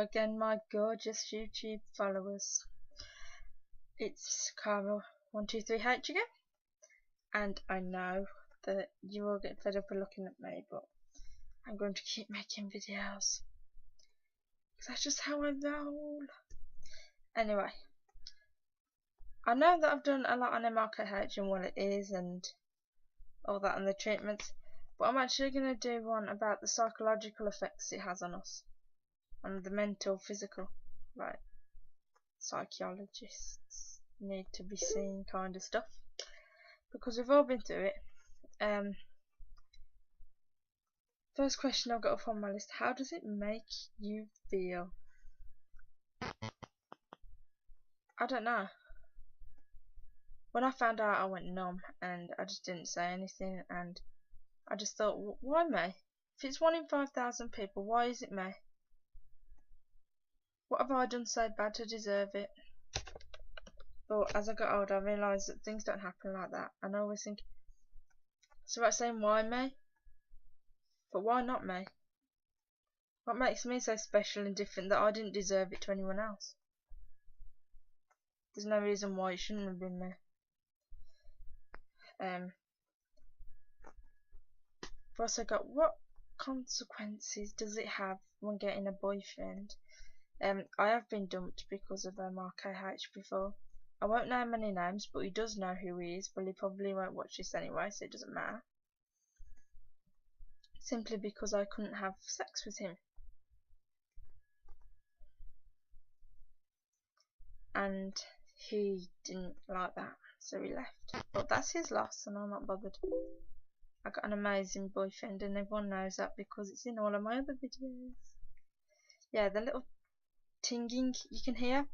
again, my gorgeous YouTube followers. It's Cara123H again, and I know that you will get fed up of looking at me, but I'm going to keep making videos because that's just how I roll. Anyway, I know that I've done a lot on MRKH and what it is and all that and the treatments, but I'm actually going to do one about the psychological effects it has on us, on the mental, physical, like psychologists need to be seen kind of stuff, because we've all been through it. First question I've got up on my list: how does it make you feel? I don't know. When I found out, I went numb and I just didn't say anything, and I just thought, why me? If it's 1 in 5,000 people, why is it me? What have I done so bad to deserve it? But as I got older, I realised that things don't happen like that, and I always think, it's about saying why me? But why not me? What makes me so special and different that I didn't deserve it to anyone else? There's no reason why it shouldn't have been me. I've also got, what consequences does it have when getting a boyfriend? I have been dumped because of MRKH before. I won't name any names, but he does know who he is. Well, he probably won't watch this anyway, so it doesn't matter. Simply because I couldn't have sex with him. And he didn't like that, so he left. But that's his loss, and I'm not bothered. I got an amazing boyfriend, and everyone knows that because it's in all of my other videos. Yeah, the little tinging you can hear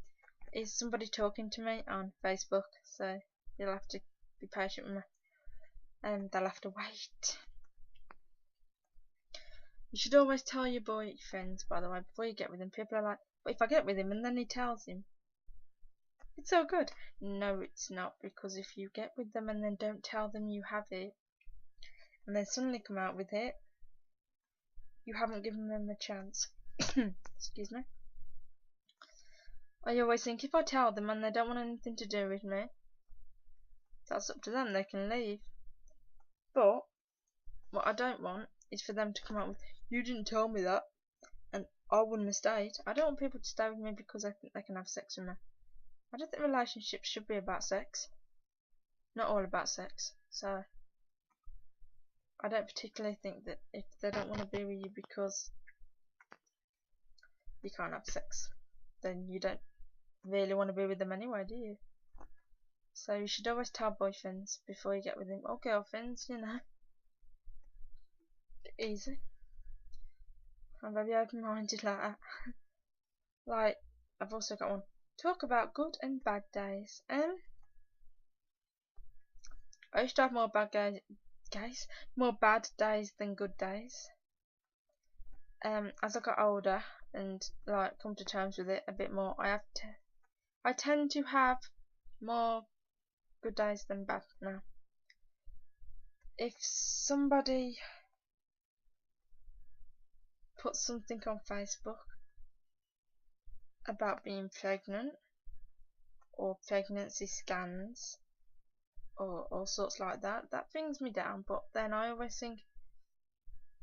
is somebody talking to me on Facebook, so you'll have to be patient with me, and they'll have to wait. You should always tell your boyfriends, by the way, before you get with him. People are like, but if I get with him and then he tells him, it's all good. No, it's not, because if you get with them and then don't tell them you have it, and then suddenly come out with it, you haven't given them a chance. Excuse me. I always think, if I tell them and they don't want anything to do with me, that's up to them, they can leave. But what I don't want is for them to come out with, you didn't tell me that, and I wouldn't have stayed. I don't want people to stay with me because I think they can have sex with me. I don't think relationships should be about sex. Not all about sex. So I don't particularly think that if they don't want to be with you because you can't have sex, then you don't really want to be with them anyway, do you? So you should always tell boyfriends before you get with them, or girlfriends, you know. Easy. I'm very open-minded like that. Like, I've also got one. Talk about good and bad days. I used to have more bad days than good days. As I got older and like come to terms with it a bit more, I tend to have more good days than bad now. If somebody puts something on Facebook about being pregnant or pregnancy scans or all sorts like that, that brings me down. But then I always think,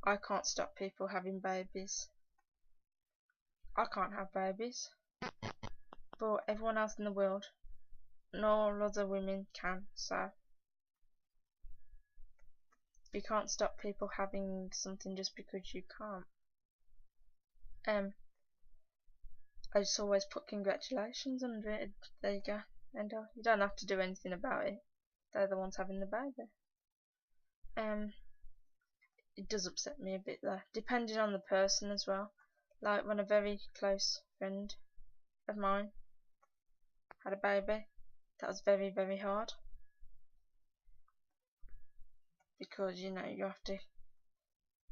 I can't stop people having babies. I can't have babies, but everyone else in the world and all other women can, so you can't stop people having something just because you can't. I just always put congratulations under it. There you go. And you don't have to do anything about it. They're the ones having the baby. It does upset me a bit though, depending on the person as well. Like when a very close friend of mine had a baby, that was very, very hard. Because, you know, you have to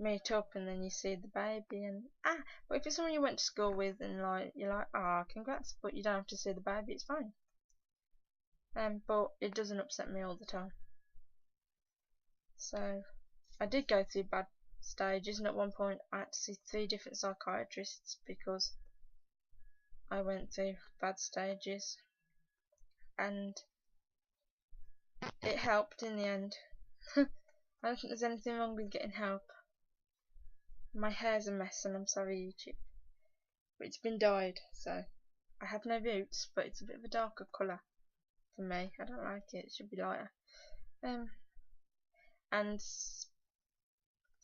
meet up and then you see the baby and but if it's someone you went to school with and like you're like, congrats, but you don't have to see the baby, it's fine. But it doesn't upset me all the time. So I did go through bad stages, and at one point I had to see 3 different psychiatrists because I went through bad stages, and it helped in the end. I don't think there's anything wrong with getting help. My hair's a mess, and I'm sorry, YouTube, but it's been dyed, so I have no roots, but it's a bit of a darker colour for me. I don't like it. It should be lighter. And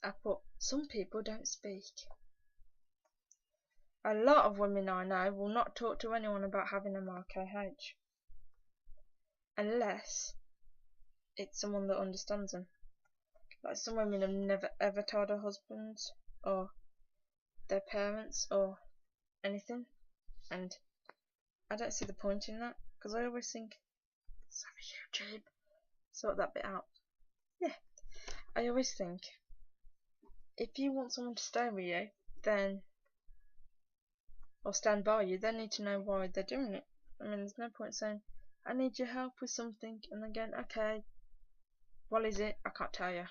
I put, some people don't speak. A lot of women I know will not talk to anyone about having MRKH unless it's someone that understands them. Like, some women have never ever told their husbands or their parents or anything, and I don't see the point in that, because I always think, sorry YouTube, sort that bit out. Yeah, I always think, if you want someone to stay with you, then, or stand by you, they need to know why they're doing it. I mean, there's no point saying, I need your help with something, and then going, okay, what is it? I can't tell you.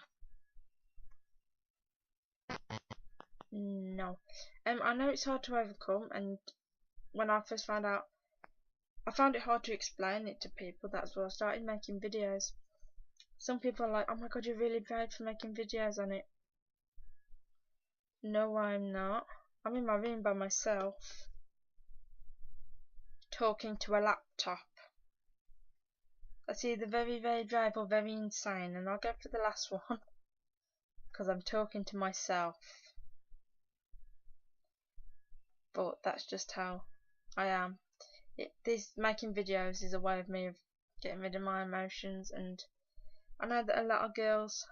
No. I know it's hard to overcome, and when I first found out, I found it hard to explain it to people. That's why I started making videos. Some people are like, oh my god, you're really brave for making videos on it. No, I'm not. I'm in my room by myself, talking to a laptop. That's either very, very brave or very insane, and I'll go for the last one, because I'm talking to myself. But that's just how I am. This making videos is a way of me of getting rid of my emotions, and I know that a lot of girls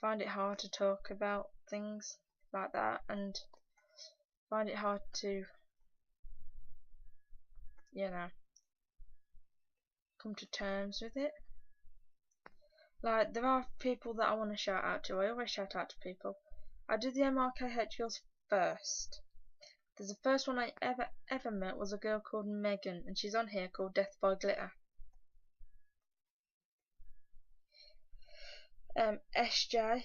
find it hard to talk about things like that, and find it hard to, you know, come to terms with it. Like, there are people that I want to shout out to. I always shout out to people. I do the MRKH girls first. There's the first one I ever met was a girl called Megan, and she's on here called Death by Glitter. SJ,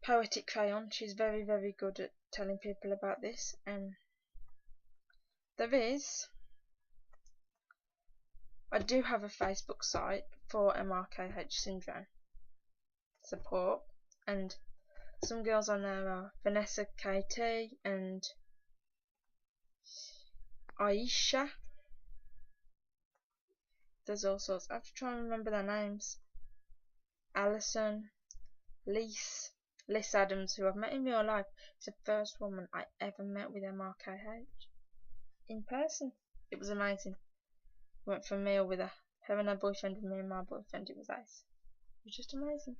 Poetic Crayon, she's very, very good at telling people about this. I do have a Facebook site for MRKH syndrome support, and some girls on there are Vanessa KT and Aisha. There's all sorts. I have to try and remember their names. Alison, Liz Adams, who I've met in real life. It's the first woman I ever met with MRKH in person. It was amazing. Went for a meal with her and her boyfriend, and me and my boyfriend. It was nice. It was just amazing.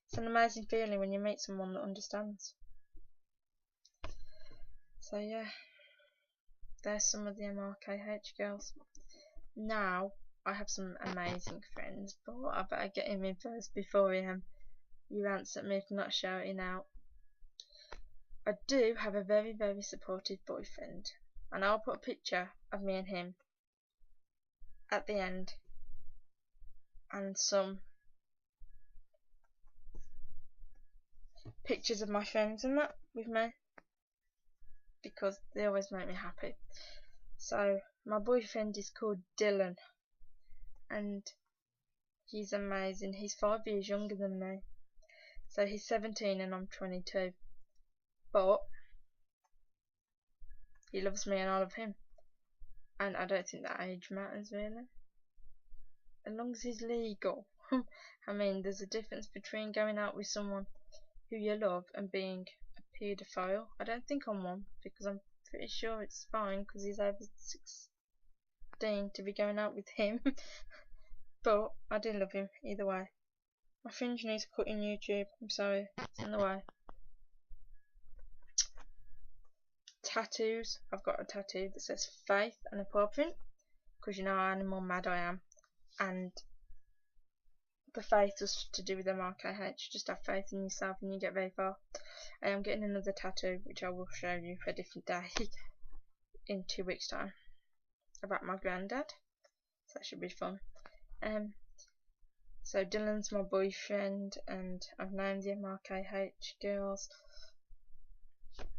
It's an amazing feeling when you meet someone that understands. So yeah, there's some of the MRKH girls. Now I have some amazing friends, but I better get him in first before you answer me for not shouting out. I do have a very, very supportive boyfriend, and I'll put a picture of me and him at the end, and some pictures of my friends and that with me, because they always make me happy. So my boyfriend is called Dylan, and he's amazing. He's 5 years younger than me, so he's 17 and I'm 22, but he loves me and I love him, and I don't think that age matters really, as long as he's legal. I mean, there's a difference between going out with someone who you love and being a paedophile. I don't think I'm one, because I'm pretty sure it's fine because he's over 16 to be going out with him. But I do love him either way. My fringe needs cutting, YouTube. I'm sorry, it's in the way. Tattoos. I've got a tattoo that says faith and a paw print, because you know how animal mad I am. And the faith was to do with MRKH. Just have faith in yourself and you get very far. I am getting another tattoo, which I will show you for a different day in 2 weeks' time, about my granddad. So that should be fun. So Dylan's my boyfriend, and I've named the MRKH girls.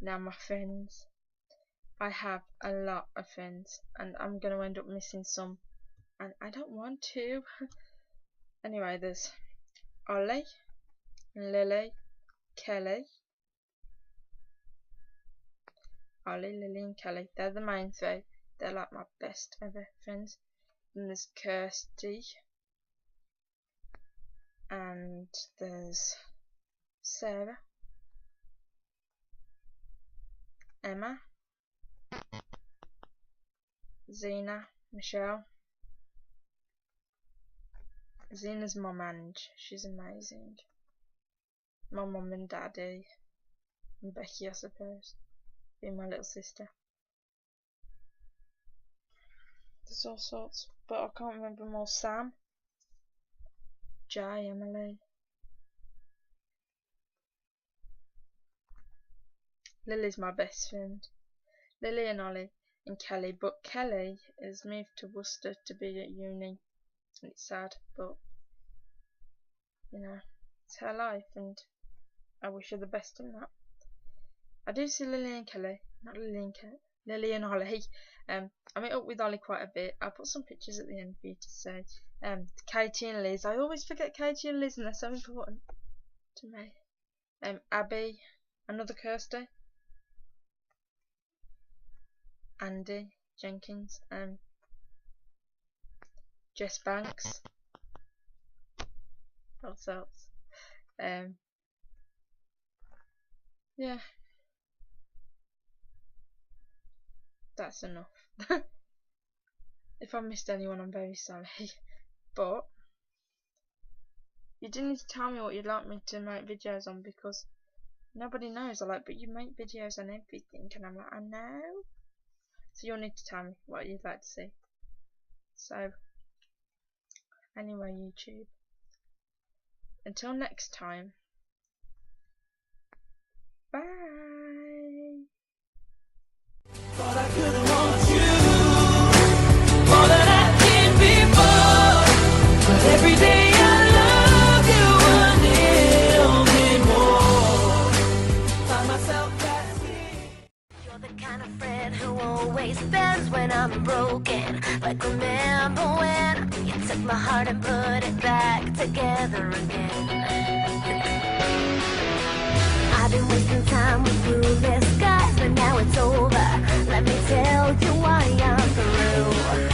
Now my friends. I have a lot of friends, and I'm going to end up missing some, and I don't want to. Anyway, there's Ollie, Lily, Kelly. Ollie, Lily and Kelly. They're the main three. They're like my best ever friends. Then there's Kirsty. And there's Sarah. Emma. Zena. Michelle. Zena's mum, and she's amazing. My mum and daddy. And Becky, I suppose. Being my little sister. There's all sorts, but I can't remember them all. Sam, Jay, Emily, Lily's my best friend. Lily and Ollie and Kelly, but Kelly has moved to Worcester to be at uni. It's sad, but you know, it's her life, and I wish her the best in that. I do see Lily and Kelly, not Lily and Kelly. Lily and Ollie. I meet up with Ollie quite a bit. I'll put some pictures at the end for you to see. Katie and Liz. I always forget Katie and Liz, and they're so important to me. Abby, another Kirsty. Andy Jenkins. Jess Banks. What else? Yeah. That's enough. If I missed anyone, I'm very sorry. But you do need to tell me what you'd like me to make videos on, because nobody knows. But you make videos on everything, and I'm like, I know. So you'll need to tell me what you'd like to see. So anyway, YouTube, until next time, bye. Thought I could want you more than I did before, but every day I love you a little bit more. Find myself asking. You're the kind of friend who always stands when I'm broken. Like, remember when you took my heart and put it back together again. I've been wasting time with clueless guys, but now it's over. Let me tell you why I'm through.